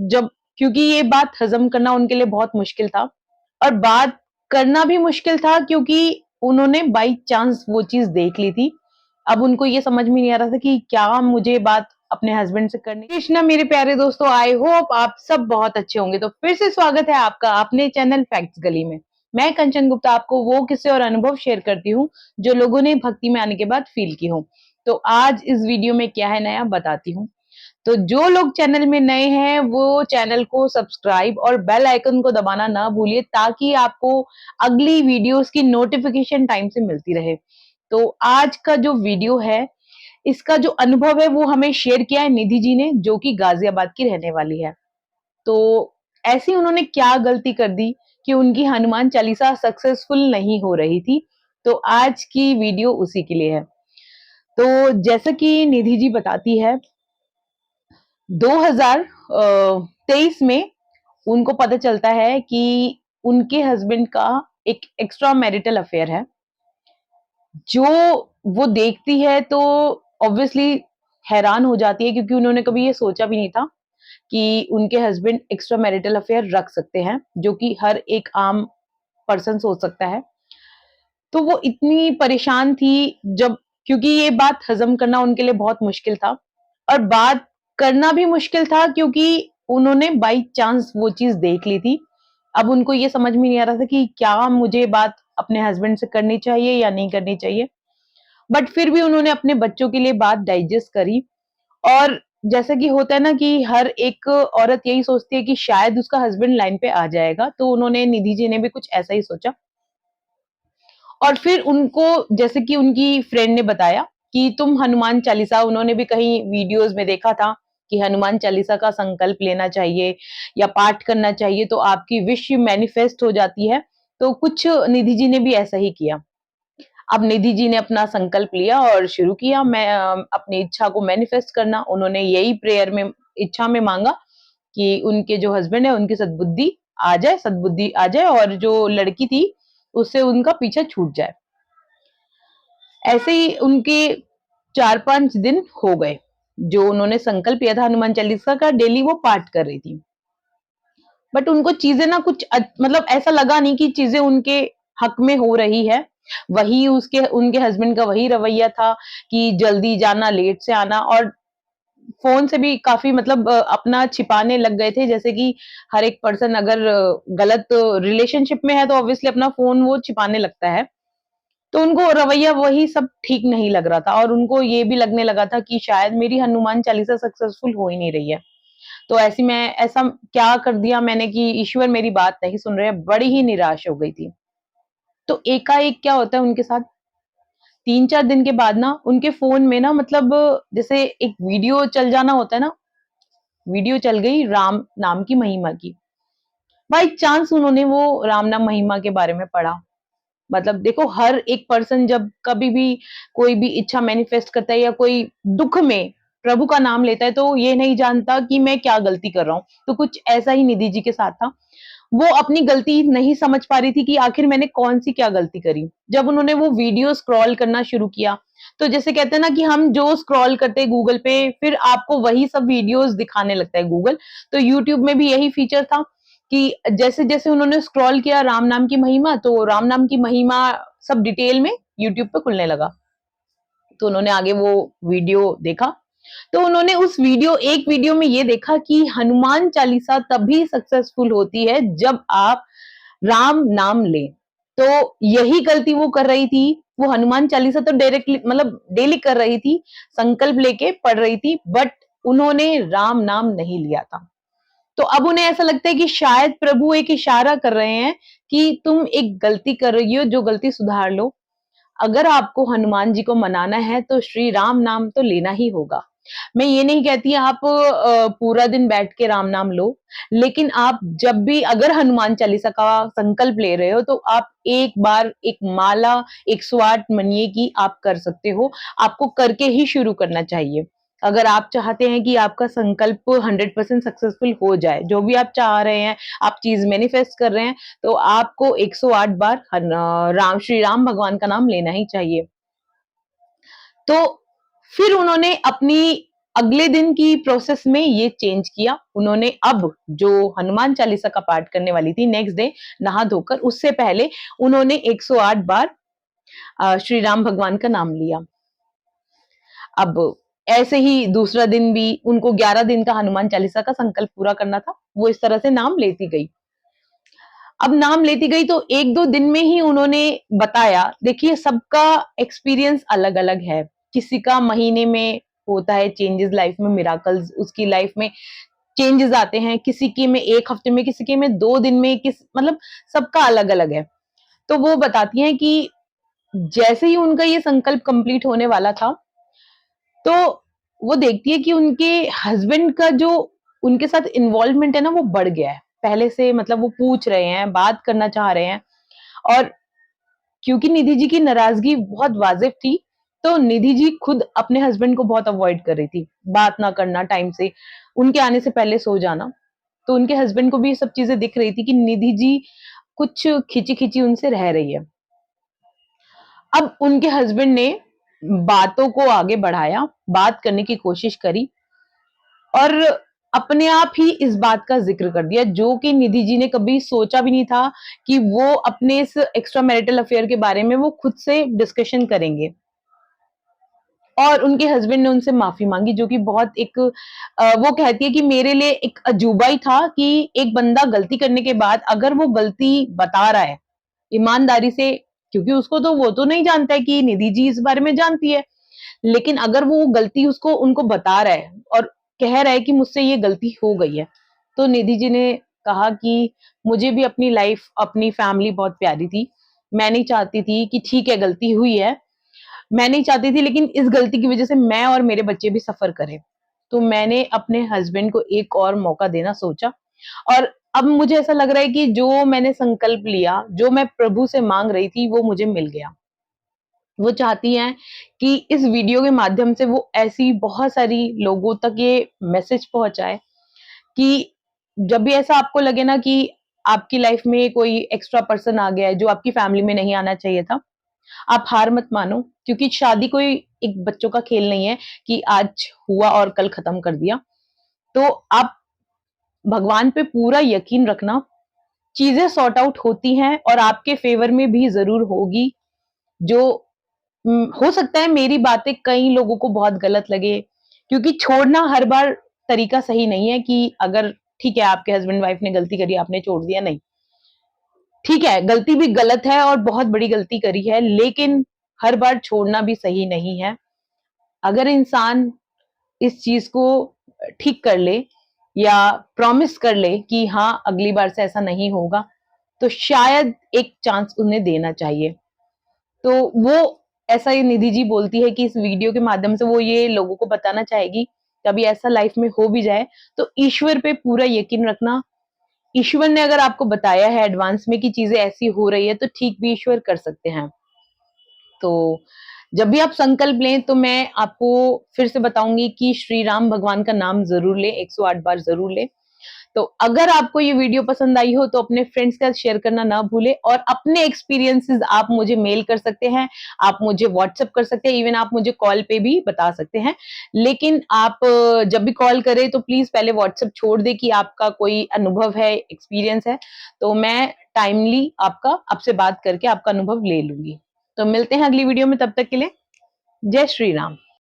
जब क्योंकि ये बात हज़म करना उनके लिए बहुत मुश्किल था और बात करना भी मुश्किल था क्योंकि उन्होंने बाई चांस वो चीज़ देख ली थी। अब उनको ये समझ में नहीं आ रहा था कि क्या मुझे बात अपने हस्बैंड से करनी कृष्णा मेरे प्यारे दोस्तों, आई होप आप सब बहुत अच्छे होंगे। तो फिर से स्वागत है आपका अपने चैनल फैक्ट्स गली में। मैं कंचन गुप्ता आपको वो किस्से और अनुभव शेयर करती हूँ जो लोगों ने भक्ति में आने के बाद फील की हो। तो आज इस वीडियो में क्या है नया बताती हूँ। तो जो लोग चैनल में नए हैं वो चैनल को सब्सक्राइब और बेल आइकन को दबाना ना भूलिए ताकि आपको अगली वीडियोस की नोटिफिकेशन टाइम से मिलती रहे। तो आज का जो वीडियो है इसका जो अनुभव है वो हमें शेयर किया है निधि जी ने, जो कि गाजियाबाद की रहने वाली है। तो ऐसी उन्होंने क्या गलती कर दी कि उनकी हनुमान चालीसा सक्सेसफुल नहीं हो रही थी। तो आज की वीडियो उसी के लिए है। तो जैसा कि निधि जी बताती है 2023 में उनको पता चलता है कि उनके हस्बैंड का एक एक्स्ट्रा मैरिटल अफेयर है। जो वो देखती है तो ऑब्वियसली हैरान हो जाती है क्योंकि उन्होंने कभी ये सोचा भी नहीं था कि उनके हस्बैंड एक्स्ट्रा मैरिटल अफेयर रख सकते हैं, जो कि हर एक आम पर्सन सोच सकता है। तो वो इतनी परेशान थी जब क्योंकि ये बात हज़म करना उनके लिए बहुत मुश्किल था और बात करना भी मुश्किल था क्योंकि उन्होंने बाई चांस वो चीज़ देख ली थी। अब उनको ये समझ में नहीं आ रहा था कि क्या मुझे बात अपने हस्बैंड से करनी चाहिए या नहीं करनी चाहिए। बट फिर भी उन्होंने अपने बच्चों के लिए बात डाइजेस्ट करी और जैसा कि होता है ना कि हर एक औरत यही सोचती है कि शायद उसका हस्बैंड लाइन पे आ जाएगा, तो उन्होंने निधि जी ने भी कुछ ऐसा ही सोचा। और फिर उनको जैसे कि उनकी फ्रेंड ने बताया कि तुम हनुमान चालीसा उन्होंने भी कहीं वीडियोज़ में देखा था कि हनुमान चालीसा का संकल्प लेना चाहिए या पाठ करना चाहिए तो आपकी विश मैनिफेस्ट हो जाती है। तो कुछ निधि जी ने भी ऐसा ही किया। अब निधि जी ने अपना संकल्प लिया और शुरू किया मैं अपनी इच्छा को मैनिफेस्ट करना। उन्होंने यही प्रेयर में इच्छा में माँगा कि उनके जो हस्बैंड है उनकी सद्बुद्धि आ जाए और जो लड़की थी उससे उनका पीछा छूट जाए। ऐसे ही उनके 4-5 दिन हो गए, जो उन्होंने संकल्प लिया था हनुमान चालीसा का डेली वो पाठ कर रही थी। बट उनको चीज़ें ना कुछ मतलब ऐसा लगा नहीं कि चीज़ें उनके हक में हो रही है। वही उसके उनके हस्बैंड का वही रवैया था कि जल्दी जाना, लेट से आना और फ़ोन से भी काफ़ी मतलब अपना छिपाने लग गए थे। जैसे कि हर एक पर्सन अगर गलत रिलेशनशिप में है तो ऑब्वियसली अपना फ़ोन वो छिपाने लगता है। तो उनको रवैया वही सब ठीक नहीं लग रहा था और उनको ये भी लगने लगा था कि शायद मेरी हनुमान चालीसा सक्सेसफुल हो ही नहीं रही है। तो ऐसी मैं ऐसा क्या कर दिया मैंने कि ईश्वर मेरी बात नहीं सुन रहे हैं, बड़ी ही निराश हो गई थी। तो एकाएक क्या होता है उनके साथ 3-4 दिन के बाद ना उनके फ़ोन में ना मतलब जैसे एक वीडियो चल जाना होता है ना, वीडियो चल गई राम नाम की महिमा की। बाय चांस उन्होंने वो राम नाम महिमा के बारे में पढ़ा। मतलब देखो हर एक पर्सन जब कभी भी कोई भी इच्छा मैनिफेस्ट करता है या कोई दुःख में प्रभु का नाम लेता है तो ये नहीं जानता कि मैं क्या गलती कर रहा हूँ। तो कुछ ऐसा ही निधि जी के साथ था। वो अपनी गलती नहीं समझ पा रही थी कि आखिर मैंने कौन-सी क्या गलती करी। जब उन्होंने वो वीडियो स्क्रॉल करना शुरू किया, तो जैसे कहते हैं ना कि हम जो स्क्रॉल करते हैं गूगल पे फिर आपको वही सब वीडियोज़ दिखाने लगता है गूगल। तो यूट्यूब में भी यही फीचर था कि जैसे-जैसे उन्होंने स्क्रॉल किया राम नाम की महिमा, तो राम नाम की महिमा सब डिटेल में यूट्यूब पे खुलने लगा। तो उन्होंने आगे वो वीडियो देखा। तो उन्होंने उस वीडियो एक वीडियो में ये देखा कि हनुमान चालीसा तभी सक्सेसफुल होती है जब आप राम नाम लें। तो यही गलती वो कर रही थी। वो हनुमान चालीसा तो डायरेक्टली मतलब डेली कर रही थी, संकल्प लेके पढ़ रही थी, बट उन्होंने राम नाम नहीं लिया था। तो अब उन्हें ऐसा लगता है कि शायद प्रभु एक इशारा कर रहे हैं कि तुम एक गलती कर रही हो, जो गलती सुधार लो। अगर आपको हनुमान जी को मनाना है तो श्री राम नाम तो लेना ही होगा। मैं ये नहीं कहती आप पूरा दिन बैठ के राम नाम लो, लेकिन आप जब भी अगर हनुमान चालीसा का संकल्प ले रहे हो तो आप एक बार एक माला 108 मनिए की आप कर सकते हो। आपको करके ही शुरू करना चाहिए। अगर आप चाहते हैं कि आपका संकल्प 100% सक्सेसफुल हो जाए, जो भी आप चाह रहे हैं, आप चीज़ मैनिफेस्ट कर रहे हैं, तो आपको 108 बार राम श्री राम भगवान का नाम लेना ही चाहिए। तो फिर उन्होंने अपनी अगले दिन की प्रोसेस में ये चेंज किया उन्होंने। अब जो हनुमान चालीसा का पाठ करने वाली थी नेक्स्ट डे नहा धोकर, उससे पहले उन्होंने 108 बार श्री राम भगवान का नाम लिया। अब ऐसे ही दूसरा दिन भी उनको 11 दिन का हनुमान चालीसा का संकल्प पूरा करना था, वो इस तरह से नाम लेती गई। अब नाम लेती गई तो 1-2 दिन में ही उन्होंने बताया, देखिए सबका एक्सपीरियंस अलग-अलग है। किसी का महीने में होता है चेंजेस लाइफ में, मिराकल्स उसकी लाइफ में चेंजेस आते हैं, किसी के में 1 हफ्ते में, किसी के में 2 दिन में, मतलब सबका अलग-अलग है। तो वो बताती हैं कि जैसे ही उनका ये संकल्प कंप्लीट होने वाला था, तो वो देखती है कि उनके हस्बैंड का जो उनके साथ इन्वॉल्वमेंट है ना, वो बढ़ गया है। पहले से मतलब वो पूछ रहे हैं, बात करना चाह रहे हैं। और क्योंकि निधि जी की नाराजगी बहुत वाजिब थी, तो निधि जी खुद अपने हस्बैंड को बहुत अवॉइड कर रही थी। बात ना करना टाइम से, उनके आने से पहले सो जाना। तो उनके हस्बैंड को भी ये सब चीज़ें दिख रही थी कि निधि जी कुछ खिंची-खिंची उनसे रह रही है। अब उनके हस्बैंड ने बातों को आगे बढ़ाया, बात करने की कोशिश करी और अपने आप ही इस बात का ज़िक्र कर दिया, जो कि निधि जी ने कभी सोचा भी नहीं था कि वो अपने इस एक्स्ट्रा मैरिटल अफेयर के बारे में वो खुद से डिस्कशन करेंगे। और उनके हस्बैंड ने उनसे माफ़ी माँगी, जो कि बहुत एक वो कहती है कि मेरे लिए एक अजूबा ही था कि एक बंदा गलती करने के बाद अगर वो गलती बता रहा है, ईमानदारी से, क्योंकि उसको तो वो तो नहीं जानता है कि निधि जी इस बारे में जानती है। लेकिन अगर वो गलती उसको उनको बता रहा है और कह रहा है कि मुझसे ये गलती हो गई है, तो निधि जी ने कहा कि मुझे भी अपनी लाइफ, अपनी फैमिली बहुत प्यारी थी। मैं नहीं चाहती थी कि ठीक है गलती हुई है, मैं नहीं चाहती थी लेकिन इस गलती की वज़ह से मैं और मेरे बच्चे भी सफ़र करें। तो मैंने अपने हस्बैंड को एक और मौका देना सोचा और अब मुझे ऐसा लग रहा है कि जो मैंने संकल्प लिया, जो मैं प्रभु से माँग रही थी, वो मुझे मिल गया। वो चाहती हैं कि इस वीडियो के माध्यम से वो ऐसी बहुत सारी लोगों तक ये मैसेज पहुँचाए कि जब भी ऐसा आपको लगे ना कि आपकी लाइफ में कोई एक्स्ट्रा पर्सन आ गया है, जो आपकी फैमिली में नहीं आना चाहिए था, आप हार मत मानो, क्योंकि शादी कोई एक बच्चों का खेल नहीं है कि आज हुआ और कल खत्म कर दिया। तो आप भगवान पे पूरा यकीन रखना, चीज़ें सॉर्ट आउट होती हैं और आपके फ़ेवर में भी ज़रूर होगी। जो हो सकता है मेरी बातें कई लोगों को बहुत गलत लगे, क्योंकि छोड़ना हर बार तरीका सही नहीं है कि अगर ठीक है आपके हस्बैंड वाइफ ने गलती करी, आपने छोड़ दिया, नहीं। ठीक है, गलती भी गलत है और बहुत बड़ी गलती करी है, लेकिन हर बार छोड़ना भी सही नहीं है। अगर इंसान इस चीज़ को ठीक कर ले या प्रॉमिस कर ले कि हाँ, अगली बार से ऐसा नहीं होगा, तो शायद एक चांस उन्हें देना चाहिए। तो वो ऐसा ही निधि जी बोलती है कि इस वीडियो के माध्यम से वो ये लोगों को बताना चाहेगी, कभी ऐसा लाइफ में हो भी जाए, तो ईश्वर पे पूरा यकीन रखना। ईश्वर ने अगर आपको बताया है एडवांस में कि चीज़ें ऐसी हो रही है, तो ठीक भी ईश्वर कर सकते हैं। तो जब भी आप संकल्प लें तो मैं आपको फिर से बताऊँगी कि श्री राम भगवान का नाम ज़रूर लें, 108 बार ज़रूर लें। तो अगर आपको ये वीडियो पसंद आई हो तो अपने फ्रेंड्स के साथ शेयर करना ना भूलें और अपने एक्सपीरियंसेस आप मुझे मेल कर सकते हैं, आप मुझे व्हाट्सएप कर सकते हैं, इवन आप मुझे कॉल पे भी बता सकते हैं। लेकिन आप जब भी कॉल करें तो प्लीज़ पहले व्हाट्सएप छोड़ दें कि आपका कोई अनुभव है, एक्सपीरियंस है, तो मैं टाइमली आपसे बात करके आपका अनुभव ले लूँगी। तो मिलते हैं अगली वीडियो में, तब तक के लिए जय श्री राम।